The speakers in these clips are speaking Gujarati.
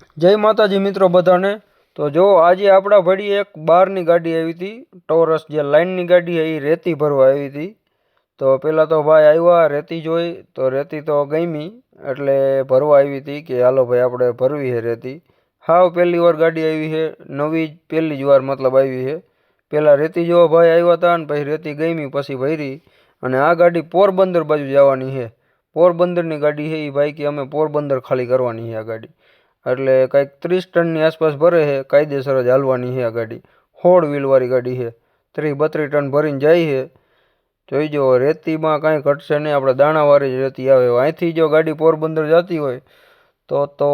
જય માતાજી મિત્રો બધાને। તો જો આજે આપણા ભડી એક બારની ગાડી આવી હતી, ટોરસ જે લાઇનની ગાડી છે એ રેતી ભરવા આવી હતી। તો પહેલાં તો ભાઈ આવ્યા, રેતી જોઈ તો રેતી તો ગમી એટલે ભરવા આવી હતી કે હાલો ભાઈ આપણે ભરવી છે રેતી। હાવ પહેલી વાર ગાડી આવી છે, નવી જ પહેલી જ વાર મતલબ આવી છે। પહેલાં રેતી જોવા ભાઈ આવ્યા હતા ને પછી રેતી ગમી પછી ભરી। અને આ ગાડી પોરબંદર બાજુ જવાની છે, પોરબંદરની ગાડી છે એ ભાઈ કે અમે પોરબંદર ખાલી કરવાની છે આ ગાડી। એટલે કંઈક 30 ટનની આસપાસ ભરે છે, કાયદેસર જ હાલવાની છે આ ગાડી। 16 વ્હીલવાળી ગાડી છે, 30-32 ટન ભરીને જાય છે। જોઈ જો રેતીમાં કાંઈ ઘટશે નહીં, આપણે દાણાવાળી જ રેતી આવે। અહીંથી જો ગાડી પોરબંદર જતી હોય તો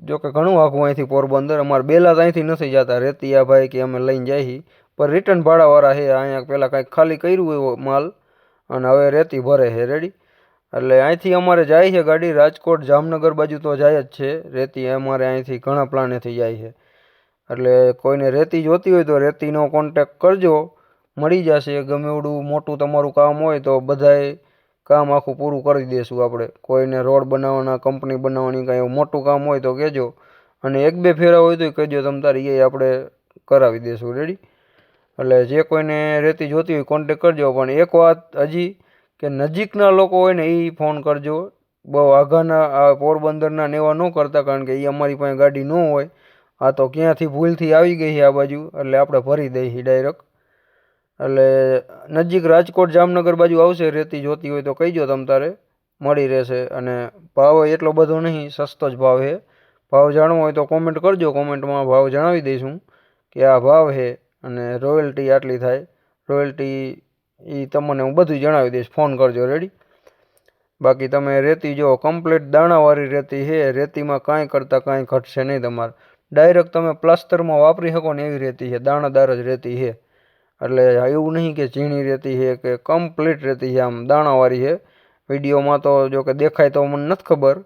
જો કે ઘણું આઘું અહીંથી પોરબંદર, અમારે બેલા અહીંથી નથી જતા રેતી આ ભાઈ કે અમે લઈને જઈએ, પણ રિટર્ન ભાડાવાળા છે। અહીંયા પહેલાં કાંઈક ખાલી કર્યું હોય માલ અને હવે રેતી ભરે છે રેડી। એટલે અહીંથી અમારે જાય છે ગાડી રાજકોટ જામનગર બાજુ તો જાય જ છે રેતી, અમારે અહીંથી ઘણા પ્લાનેથી જાય છે। એટલે કોઈને રેતી જોતી હોય તો રેતીનો કોન્ટેક કરજો, મળી જશે। ગમે એવડું મોટું તમારું કામ હોય તો બધાય કામ આખું પૂરું કરી દઈશું આપણે। કોઈને રોડ બનાવવાના, કંપની બનાવવાની, કાંઈ એવું મોટું કામ હોય તો કહેજો। અને 1-2 ફેરા હોય તો કહેજો, તમ તારી એ આપણે કરાવી દઈશું રેડી। એટલે જે કોઈને રેતી જોતી હોય કોન્ટેક કરજો। પણ એક વાત હજી કે નજીકના લોકો હોય ને એ ફોન કરજો, બહુ આઘાના આ પોરબંદરના ને એવા ન કરતા, કારણ કે એ અમારી પાસે ગાડી ન હોય। આ તો ક્યાંથી ભૂલથી આવી ગઈ છે આ બાજુ એટલે આપણે ભરી દઈએ ડાયરેક્ટ। એટલે નજીક રાજકોટ જામનગર બાજુ આવશે, રેતી જોતી હોય તો કહીજો, તમ તારે મળી રહેશે। અને ભાવ એટલો બધો નહીં, સસ્તો જ ભાવ છે। ભાવ જાણવો હોય તો કોમેન્ટ કરજો, કોમેન્ટમાં ભાવ જણાવી દઈશું કે આ ભાવ છે અને રોયલ્ટી આટલી થાય। રોયલ્ટી એ તમને હું બધું જણાવી દઈશ, ફોન કરજો રેડી। બાકી તમે રેતી જો કમ્પ્લીટ દાણાવાળી રેતી છે, રેતીમાં કાંઈ કરતાં કાંઈ ઘટશે નહીં તમારે। ડાયરેક્ટ તમે પ્લાસ્ટરમાં વાપરી શકો ને એવી રેતી છે, દાણાદાર જ રેતી છે। એટલે એવું નહીં કે ઝીણી રેતી છે કે કમ્પ્લીટ રેતી છે, આમ દાણાવાળી છે। વિડીયોમાં તો જો કે દેખાય તો મને નથી ખબર,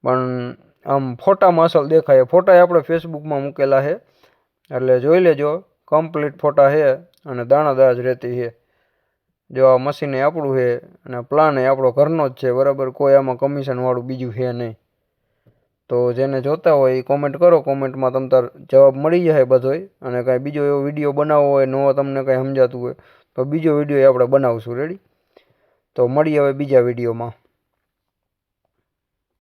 પણ આમ ફોટામાં અસલ દેખાય। ફોટા આપણે ફેસબુકમાં મૂકેલા છે એટલે જોઈ લેજો, કમ્પ્લીટ ફોટા છે અને દાણાદાર જ રેતી છે। જો આ મશીન આપણું છે અને પ્લાન એ આપણો ઘરનો જ છે બરાબર, કોઈ આમાં કમિશનવાળું બીજું છે નહીં। તો જેને જોતા હોય એ કોમેન્ટ કરો, કોમેન્ટમાં તમ તાર જવાબ મળી જાય બધોય। અને કાંઈ બીજો એવો વિડીયો બનાવવો હોય, નવો તમને કાંઈ સમજાતું હોય તો બીજો વિડીયો આપણે બનાવશું રેડી। તો મળીએ હવે બીજા વિડીયોમાં।